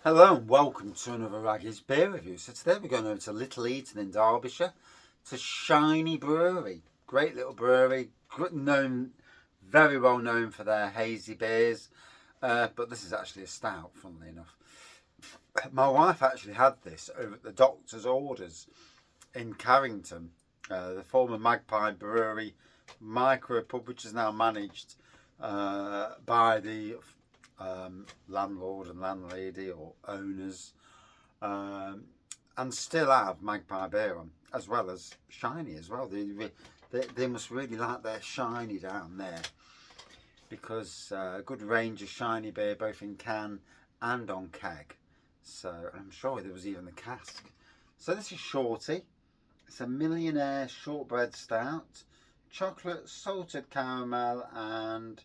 Hello and welcome to another Raggy's beer review. So today we're going over to Little Eaton in Derbyshire. It's a Shiny Brewery. Great little brewery, very well known for their hazy beers. But this is actually a stout, funnily enough. My wife actually had this over at the doctor's orders in Carrington. The former Magpie Brewery micro pub, which is now managed by the landlord and landlady or owners, and still have Magpie beer on, as well as Shiny as well. They must really like their Shiny down there, because a good range of Shiny beer both in can and on keg. So I'm sure there was even the cask. So this is Shorty. It's a Billionaire Shortbread Stout, chocolate, salted caramel and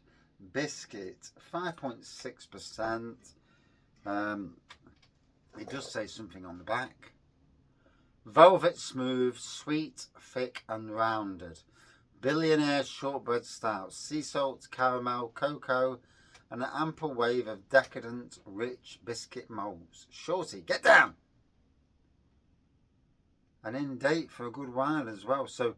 biscuit, 5.6%. It does say something on the back. Velvet smooth, sweet, thick and rounded. Billionaire Shortbread Stout, sea salt, caramel, cocoa and an ample wave of decadent, rich biscuit molds. Shorty, get down! And in date for a good while as well. So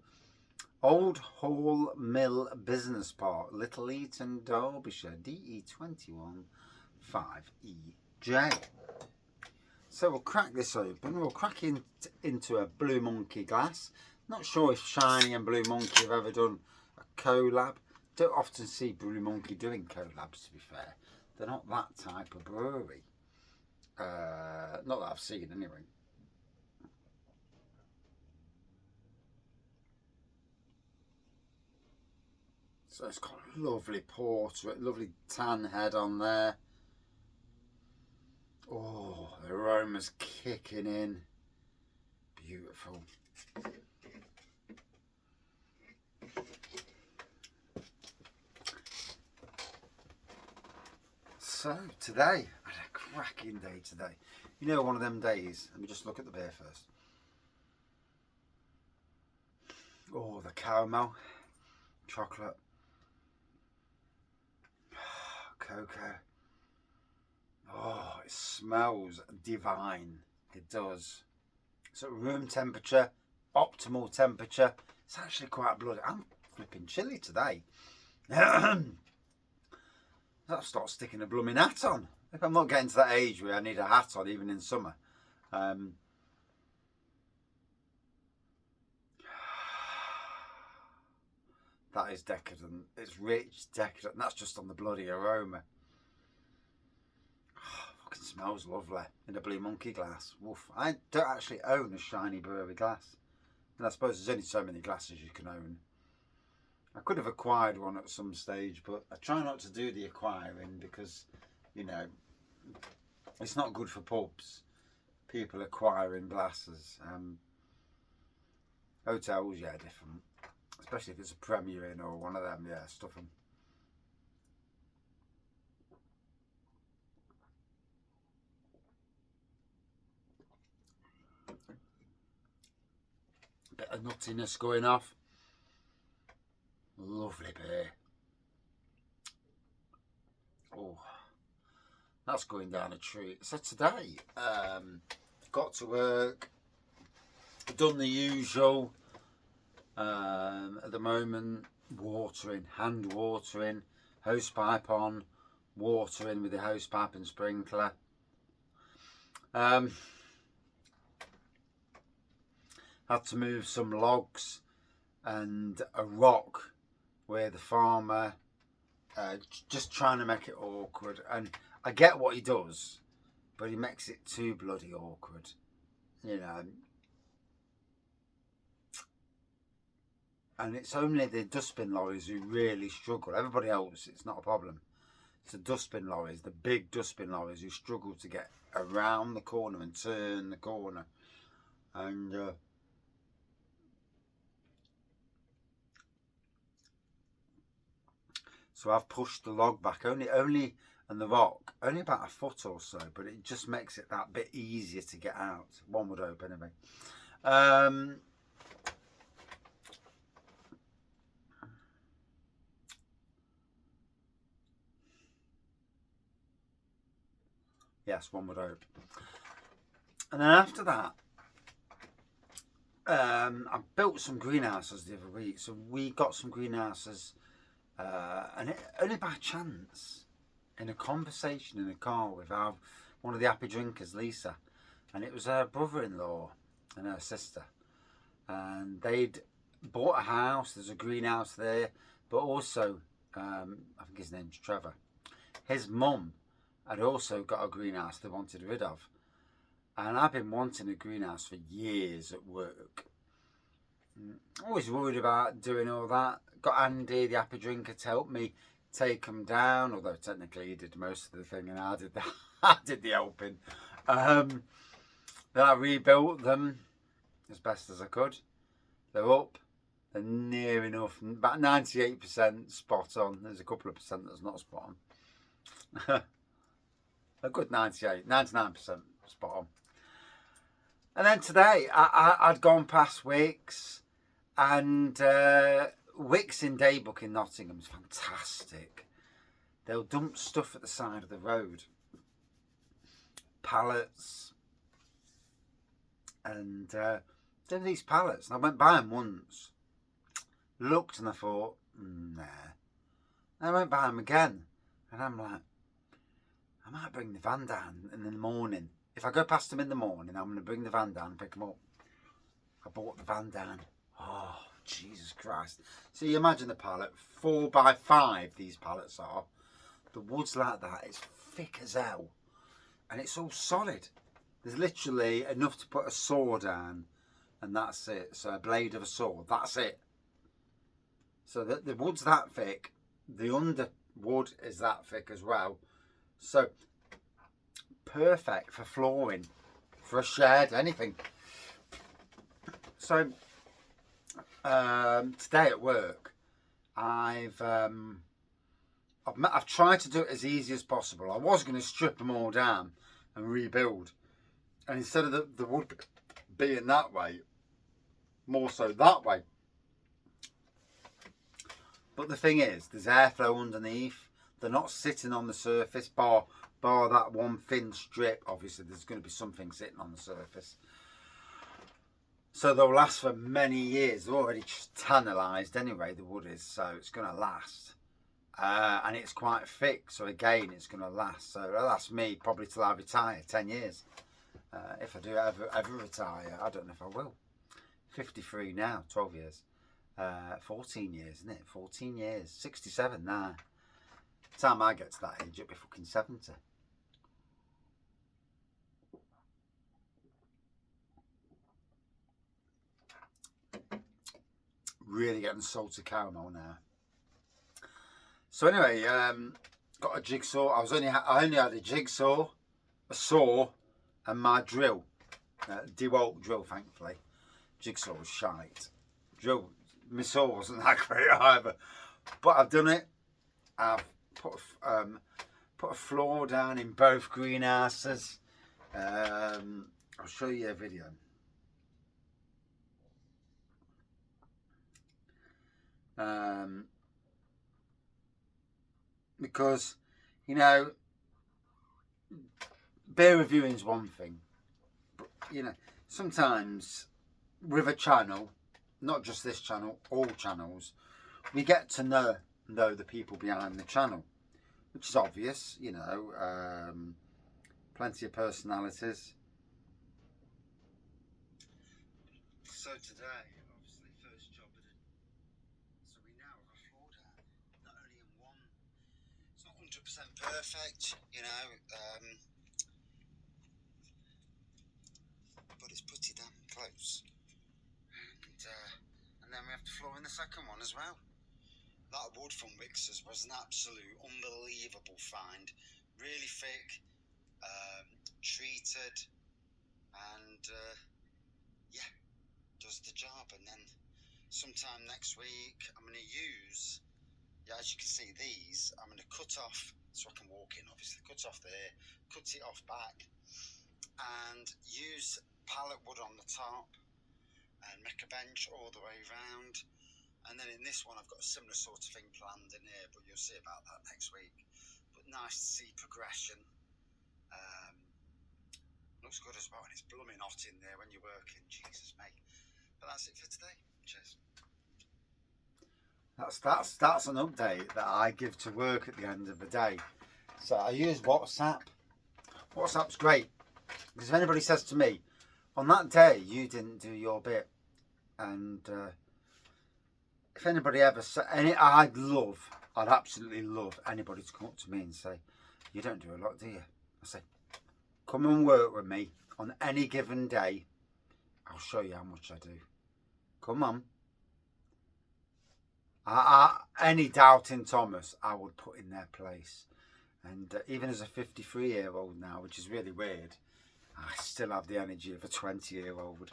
Old Hall Mill Business Park, Little Eaton, Derbyshire, DE21 5EJ. So we'll crack this open. We'll crack it into a Blue Monkey glass. Not sure if Shiny and Blue Monkey have ever done a collab. Don't often see Blue Monkey doing collabs, to be fair. They're not that type of brewery. Not that I've seen anyway. So it's got a lovely portrait, lovely tan head on there. Oh, the aroma's kicking in. Beautiful. So today, I had a cracking day today. You know, one of them days. Let me just look at the beer first. Oh, the caramel, chocolate, cocoa. Oh, it smells divine. It does. So room temperature, optimal temperature. It's actually quite bloody. I'm flipping chilly today. I'll start sticking a blooming hat on. If I'm not getting to that age where I need a hat on even in summer. That is decadent. It's rich, decadent. And that's just on the bloody aroma. Fucking smells lovely in a Blue Monkey glass. Woof. I don't actually own a Shiny Brewery glass. And I suppose there's only so many glasses you can own. I could have acquired one at some stage, but I try not to do the acquiring because, you know, it's not good for pubs. People acquiring glasses. Hotels, yeah, different. Especially if it's a Premier Inn or one of them, yeah, stuff them. Bit of nuttiness going off. Lovely beer. Oh, that's going down a treat. So today, got to work, done the usual. At the moment, watering, hand watering, hose pipe on, watering with the hose pipe and sprinkler. Had to move some logs and a rock where the farmer, just trying to make it awkward. And I get what he does, but he makes it too bloody awkward, you know. And it's only the dustbin lorries who really struggle. Everybody else, it's not a problem. It's the dustbin lorries, the big dustbin lorries, who struggle to get around the corner and turn the corner. And so I've pushed the log back only and the rock only about a foot or so, but it just makes it that bit easier to get out. One would hope anyway. Yes, one would hope. And then after that, I built some greenhouses the other week. So we got some greenhouses, and only by chance, in a conversation in a car with one of the happy drinkers, Lisa, and it was her brother-in-law and her sister, and they'd bought a house. There's a greenhouse there, but also, I think his name's Trevor. His mum had also got a greenhouse they wanted rid of. And I've been wanting a greenhouse for years at work. Always worried about doing all that. Got Andy, the happy drinker, to help me take them down. Although technically he did most of the thing and I did I did the helping. Then I rebuilt them as best as I could. They're up. They're near enough. About 98% spot on. There's a couple of percent that's not spot on. A good 99% spot on. And then today, I'd gone past Wickes, and Wickes in Daybook in Nottingham is fantastic. They'll dump stuff at the side of the road. Pallets. And there are these pallets. And I went by them once. Looked and I thought, nah. And I went by them again. And I'm like, I might bring the van down in the morning. If I go past them in the morning, I'm going to bring the van down and pick them up. I bought the van down. Oh, Jesus Christ. So you imagine the pallet, 4x5 these pallets are. The wood's like that. It's thick as hell. And it's all solid. There's literally enough to put a saw down. And that's it. So a blade of a saw. That's it. So the wood's that thick. The underwood is that thick as well. So perfect for flooring, for a shed, anything. So today at work, I've tried to do it as easy as possible. I was going to strip them all down and rebuild, and instead of the wood being that way, more so that way. But the thing is, there's airflow underneath. They're not sitting on the surface, bar that one thin strip. Obviously, there's going to be something sitting on the surface. So they'll last for many years. They're already tannalised anyway, the wood is, so it's going to last. And it's quite thick, so again, it's going to last. So it'll last me probably till I retire, 10 years. If I do ever retire, I don't know if I will. 53 now, 12 years. 14 years, isn't it? 14 years. 67 now. Time I get to that age, it'll be fucking 70. Really getting salty caramel now. So anyway, got a jigsaw. I only had a jigsaw, a saw, and my drill. DeWalt drill, thankfully. Jigsaw was shite. My saw wasn't that great either. But I've done it. I've put a floor down in both greenhouses. I'll show you a video. Because, you know, beer reviewing is one thing, but, you know, sometimes with a channel, not just this channel, all channels, we get to know the people behind the channel, which is obvious, you know, plenty of personalities. So today, obviously, first job I did. So we now have a floor down, not only in one. It's not 100% perfect, you know, but it's pretty damn close. And then we have to floor in the second one as well. That wood from Wickes was an absolute unbelievable find. Really thick, treated, and yeah, does the job. And then sometime next week, I'm going to use, yeah, as you can see, these, I'm going to cut off, so I can walk in, obviously, cut off there, cut it off back, and use pallet wood on the top, and make a bench all the way round. And then in this one, I've got a similar sort of thing planned in here, but you'll see about that next week. But nice to see progression. looks good as well, and it's blooming hot in there when you're working. Jesus, mate. But that's it for today. Cheers. That's an update that I give to work at the end of the day. So I use WhatsApp. WhatsApp's great, because if anybody says to me, on that day you didn't do your bit, and if anybody ever said, I'd absolutely love anybody to come up to me and say, you don't do a lot, do you? I say, come and work with me on any given day. I'll show you how much I do. Come on. Any doubting Thomas, I would put in their place. And even as a 53-year-old now, which is really weird, I still have the energy of a 20-year-old,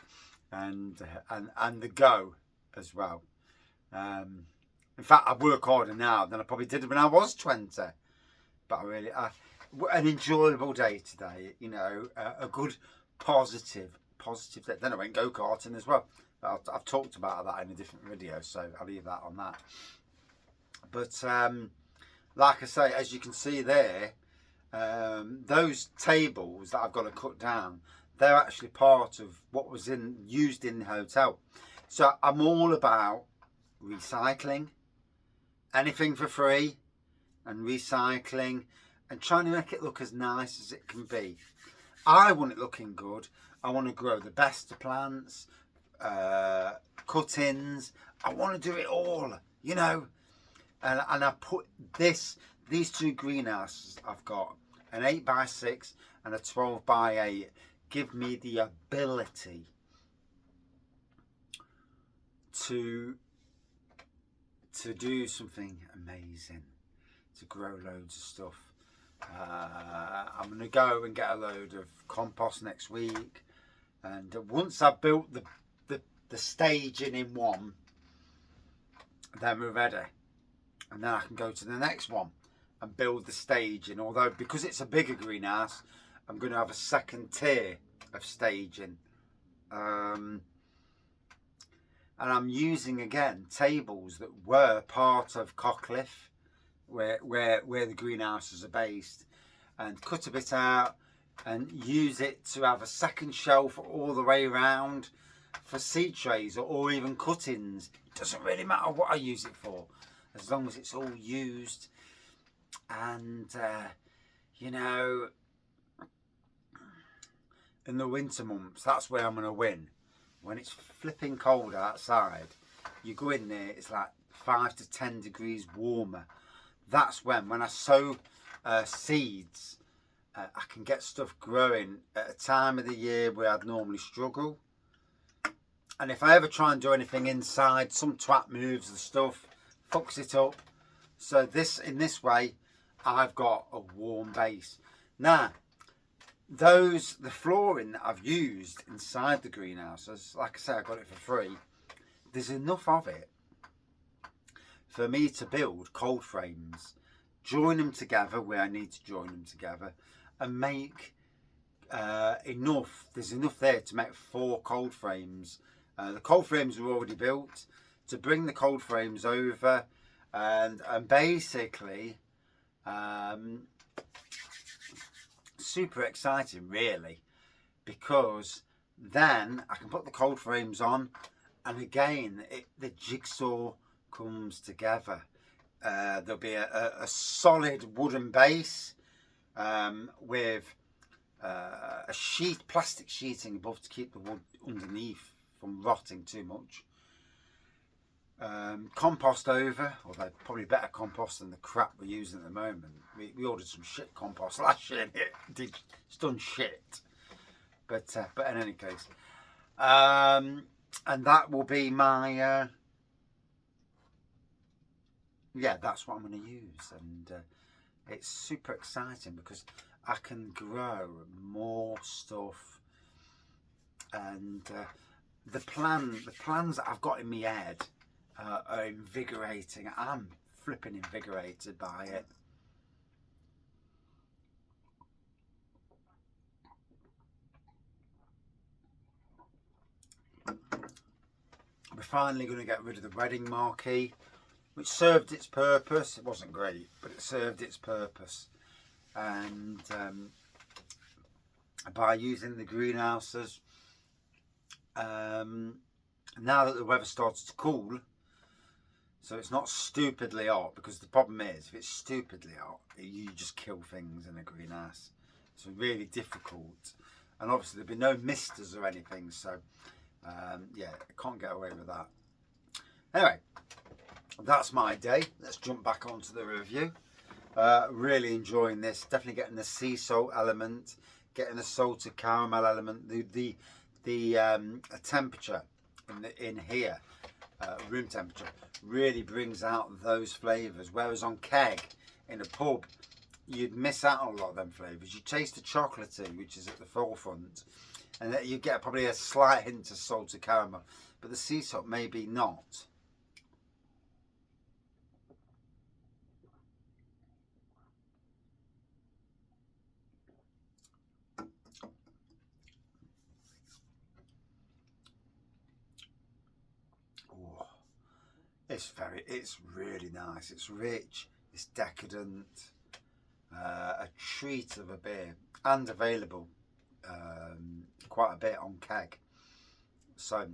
and the go as well. In fact, I work harder now than I probably did when I was 20. But an enjoyable day today. You know, a good positive day. Then I went go-karting as well. I've talked about that in a different video, so I'll leave that on that. But like I say, as you can see there, those tables that I've got to cut down, they're actually part of what was used in the hotel. So I'm all about recycling, anything for free, and recycling, and trying to make it look as nice as it can be. I want it looking good. I want to grow the best of plants, cuttings. I want to do it all, you know. And I put these two greenhouses I've got, an 8x6 and a 12x8, give me the ability to do something amazing, to grow loads of stuff. I'm going to go and get a load of compost next week, and once I've built the staging in one, then we're ready, and then I can go to the next one and build the staging. Although because it's a bigger greenhouse, I'm going to have a second tier of staging, and I'm using again tables that were part of Cockcliff, where the greenhouses are based, and cut a bit out and use it to have a second shelf all the way around for seed trays or even cuttings. It doesn't really matter what I use it for, as long as it's all used. And you know, in the winter months, that's where I'm going to win. When it's flipping cold outside, you go in there, it's like 5 to 10 degrees warmer. That's when I sow seeds, I can get stuff growing at a time of the year where I'd normally struggle. And if I ever try and do anything inside, some twat moves the stuff, fucks it up. So in this way, I've got a warm base. Now, the flooring that I've used inside the greenhouses, like I say, I got it for free. There's enough of it for me to build cold frames, join them together where I need to join them together, and make enough. There's enough there to make 4 cold frames. The cold frames were already built. To bring the cold frames over, and basically super exciting really, because then I can put the cold frames on, and again the jigsaw comes together. There'll be a solid wooden base with a plastic sheeting above to keep the wood underneath from rotting too much. Compost over, although probably better compost than the crap we're using at the moment. We ordered some shit compost last year, and it's done shit. But in any case, and that will be my that's what I'm going to use, and it's super exciting because I can grow more stuff, and the plans that I've got in my head are invigorating. I'm flipping invigorated by it. We're finally going to get rid of the wedding marquee, which served its purpose. It wasn't great, but it served its purpose. And by using the greenhouses. Now that the weather starts to cool, so it's not stupidly hot, because the problem is if it's stupidly hot, you just kill things in a greenhouse. It's really difficult, and obviously there'll be no misters or anything, so yeah, I can't get away with that. Anyway, that's my day. Let's jump back onto the review. Really enjoying this. Definitely getting the sea salt element, getting the salted caramel element. The temperature in here, room temperature, really brings out those flavours. Whereas on keg in a pub, you'd miss out on a lot of them flavours. You taste the chocolatey, which is at the forefront, and that you get probably a slight hint of salted caramel, but the sea salt maybe not. Oh, it's really nice. It's rich. It's decadent. A treat of a beer, and available quite a bit on keg. So,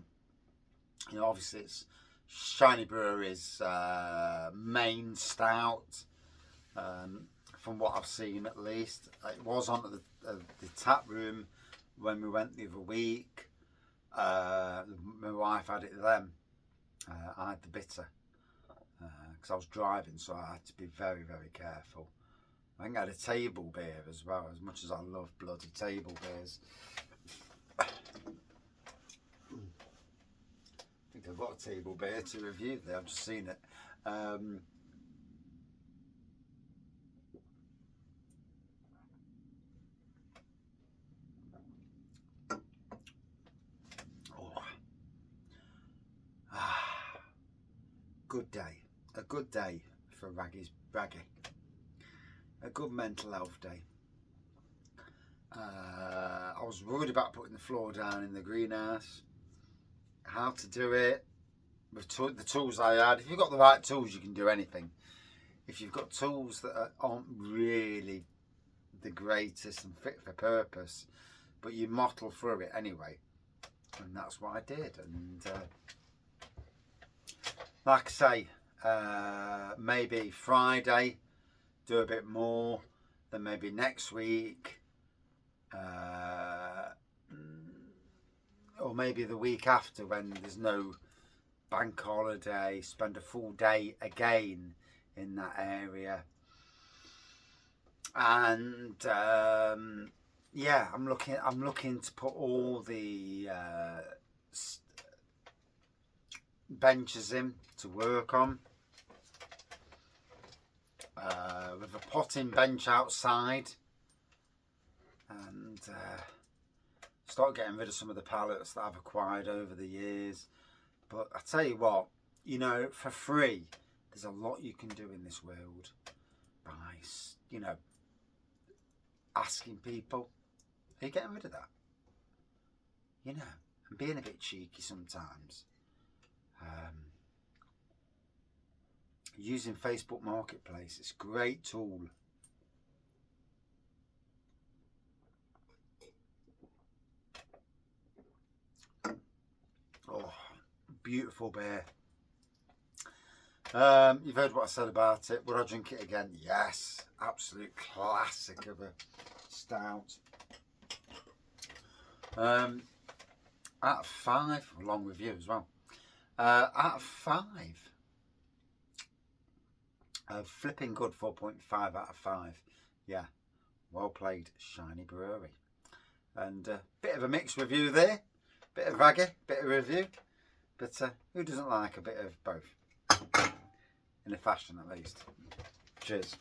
you know, obviously it's Shiny Brewery's main stout, from what I've seen at least. It was on the tap room when we went the other week. My wife had it then. I had the bitter because I was driving, so I had to be very, very careful. I think I had a table beer as well, as much as I love bloody table beers. I think I've got a table beer to review there, I've just seen it. Oh. Good day. A good day for Raggy. A good mental health day. I was worried about putting the floor down in the greenhouse. How to do it with the tools I had. If you've got the right tools, you can do anything. If you've got tools that aren't really the greatest and fit for purpose, but you mottle through it anyway, and that's what I did. And like I say, maybe Friday do a bit more, then maybe next week, or maybe the week after when there's no bank holiday, spend a full day again in that area. And yeah, I'm looking to put all the benches in to work on, with a potting bench outside, and start getting rid of some of the pallets that I've acquired over the years. But I tell you what, you know, for free, there's a lot you can do in this world by, you know, asking people, are you getting rid of that? You know, and being a bit cheeky sometimes. Using Facebook Marketplace, it's a great tool. Oh, beautiful beer. You've heard what I said about it. Would I drink it again? Yes. Absolute classic of a stout. Out of 5, long review as well. Out of 5, flipping good, 4.5 out of 5. Yeah, well played, Shiny Brewery. And a bit of a mixed review there. Bit of raggy, bit of review. But who doesn't like a bit of both? In a fashion at least. Cheers.